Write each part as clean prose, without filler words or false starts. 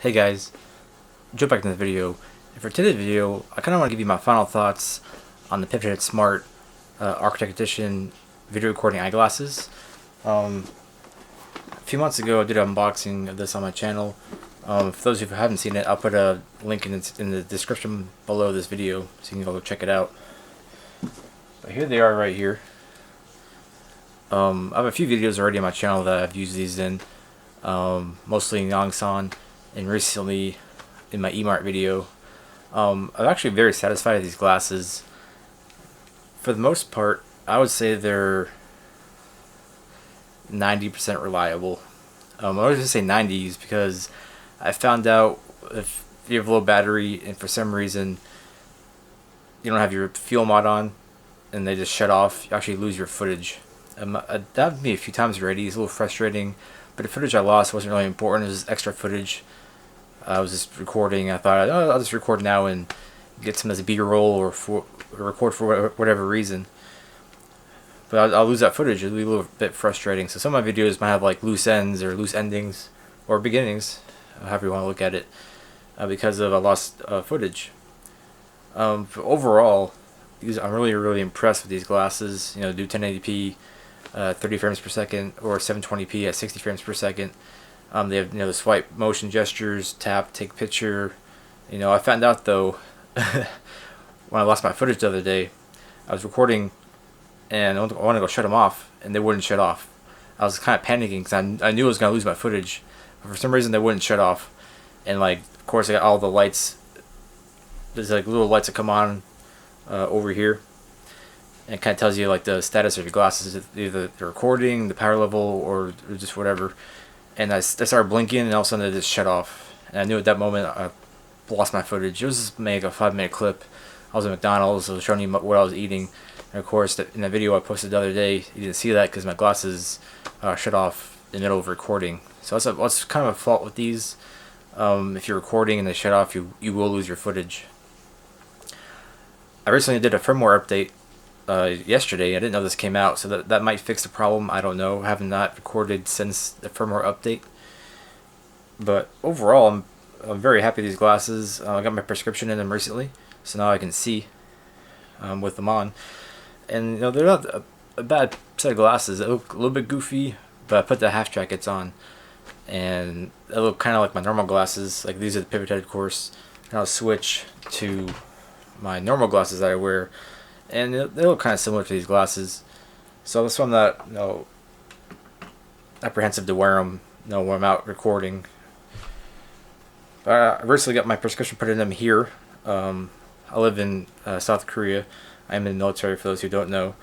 Hey guys, jump back into the video. And for today's video, I kind of want to give you my final thoughts on the Pivothead Smart Architect Edition video recording eyeglasses. A few months ago, I did an unboxing of this on my channel. For those of you who haven't seen it, I'll put a link in the description below this video so you can go check it out. But here they are right here. I have a few videos already on my channel that I've used these in, mostly in Yongsan, and recently in my E-Mart video. I'm actually very satisfied with these glasses. For the most part, I would say they're 90% reliable. I always just say 90s because I found out if you have a low battery and for some reason you don't have your fuel mod on and they just shut off, you actually lose your footage. That happened to me a few times already. It's a little frustrating, but the footage I lost wasn't really important. It was extra footage. I was just recording. I thought, oh, I'll just record now and get some as a B-roll or record for whatever reason. But I'll lose that footage. It'll be a little bit frustrating. So some of my videos might have like loose ends or loose endings or beginnings, however you want to look at it, because of I lost footage. But overall, I'm really impressed with these glasses. You know, do 1080p, 30 frames per second, or 720p at 60 frames per second. They have, the swipe motion gestures, tap, take picture. I found out though when I lost my footage the other day, I was recording and I wanted to go shut them off, and they wouldn't shut off. I was kind of panicking because I knew I was gonna lose my footage, but for some reason they wouldn't shut off. And of course, I got all the lights. There's like little lights that come on over here, and it kind of tells you like the status of your glasses, either the recording, the power level, or just whatever. And I started blinking, and all of a sudden it just shut off. And I knew at that moment I lost my footage. It was just like a 5-minute clip. I was at McDonald's. I was showing you what I was eating. And of course, in the video I posted the other day, you didn't see that because my glasses shut off in the middle of recording. So that's kind of a fault with these. If you're recording and they shut off, you will lose your footage. I recently did a firmware update yesterday. I didn't know this came out, so that might fix the problem. I don't know. I have not recorded since the firmware update. But overall, I'm very happy with these glasses. I got my prescription in them recently, so now I can see with them on. And they're not a bad set of glasses. They look a little bit goofy, but I put the half jackets on, and they look kind of like my normal glasses. Like these are the Pivothead, of course. And I'll switch to my normal glasses that I wear, and they look kind of similar to these glasses. So that's why I'm not apprehensive to wear them when I'm out recording. I recently got my prescription put in them here. I live in South Korea. I'm in the military, for those who don't know.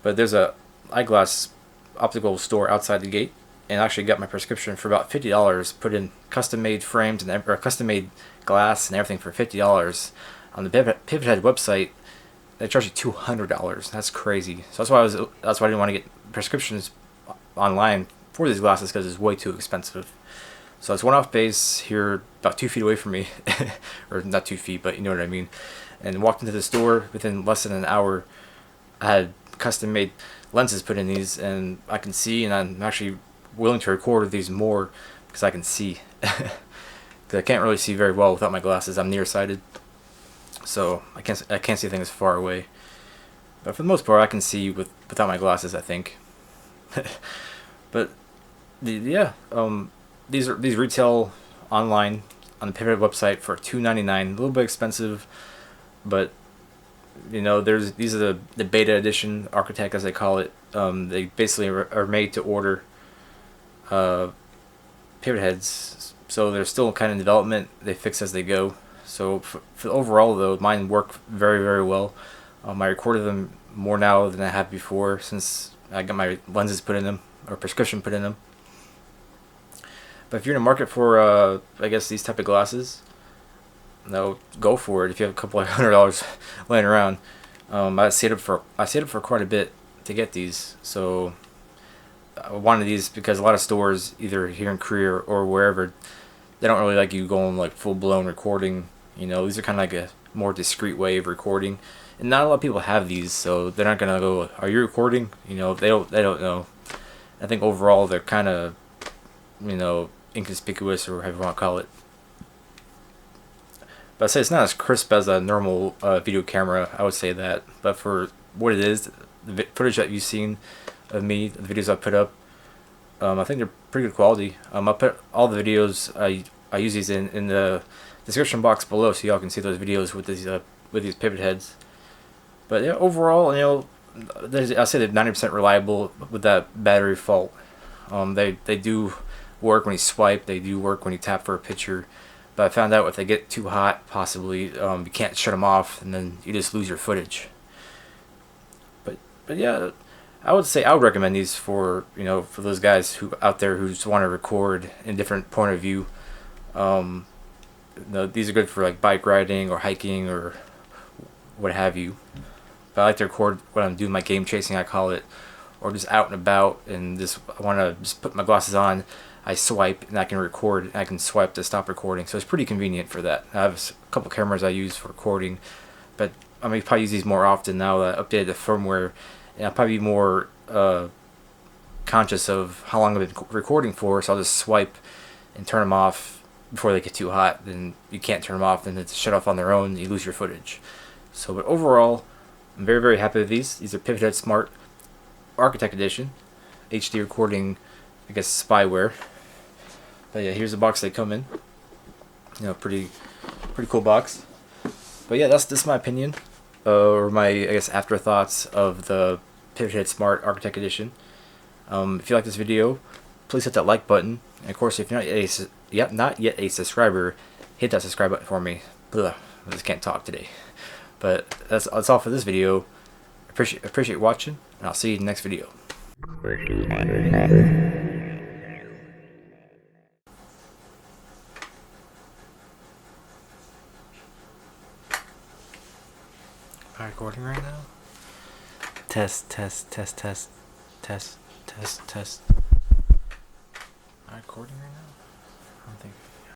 But there's a eyeglass optical store outside the gate, and I actually got my prescription for about $50. Put in custom-made frames or custom-made glass and everything for $50. On the Pivothead website, they charge you $200. That's crazy. So that's why I didn't want to get prescriptions online for these glasses, because it's way too expensive. So it's one-off base here, about 2 feet away from me, or not 2 feet, but you know what I mean. And walked into the store within less than an hour. I had custom-made lenses put in these, and I can see, and I'm actually willing to record with these more because I can see. Because I can't really see very well without my glasses. I'm nearsighted, so I can't see things far away. But for the most part, I can see without my glasses, I think. But these retail online on the Pivothead website for $2.99. A little bit expensive, but these are the beta edition architect, as they call it. They basically are made to order pivot heads, so they're still kind of in development. They fix as they go. So for overall though, mine work very well. I recorded them more now than I have before, since I got my lenses put in them, or prescription put in them. But if you're in the market for I guess these type of glasses, go for it. If you have a couple of $100 laying around, I saved up for quite a bit to get these. So I wanted these because a lot of stores, either here in Korea or wherever, they don't really like you going like full blown recording. These are kind of like a more discreet way of recording, and not a lot of people have these, so they're not gonna go, "Are you recording?" They don't know. I think overall they're kind of inconspicuous, or however you want to call it. But I say it's not as crisp as a normal video camera. I would say that, but for what it is, the footage that you've seen of me, the videos I put up, I think they're pretty good quality. I put all the videos I use these in the description box below, so y'all can see those videos with these pivot heads. But yeah, overall, I say they're 90% reliable with that battery fault. They do work when you swipe. They do work when you tap for a picture. But I found out if they get too hot, possibly you can't shut them off, and then you just lose your footage. But yeah, I would say I would recommend these for for those guys who out there who just want to record in a different point of view. These are good for like bike riding or hiking or what have you. But I like to record when I'm doing my game chasing, I call it, or just out and about, and I want to just put my glasses on. I swipe and I can record, and I can swipe to stop recording. So it's pretty convenient for that. I have a couple cameras I use for recording, but I'm gonna probably use these more often now that I updated the firmware, and I'll probably be more conscious of how long I've been recording for. So I'll just swipe and turn them off before they get too hot. Then you can't turn them off, then it's shut off on their own. And you lose your footage. So, but overall, I'm very, very happy with these. These are Pivothead Smart Architect Edition, HD recording, I guess spyware. But yeah, here's the box they come in. Pretty cool box. But yeah, that's my opinion, or my I guess afterthoughts of the Pivothead Smart Architect Edition. If you like this video, please hit that like button. And of course, if you're not yet a subscriber, hit that subscribe button for me. Ugh, I just can't talk today. But that's all for this video. Appreciate watching, and I'll see you in the next video. Am I recording right now? Test. Am I recording right now? I don't think.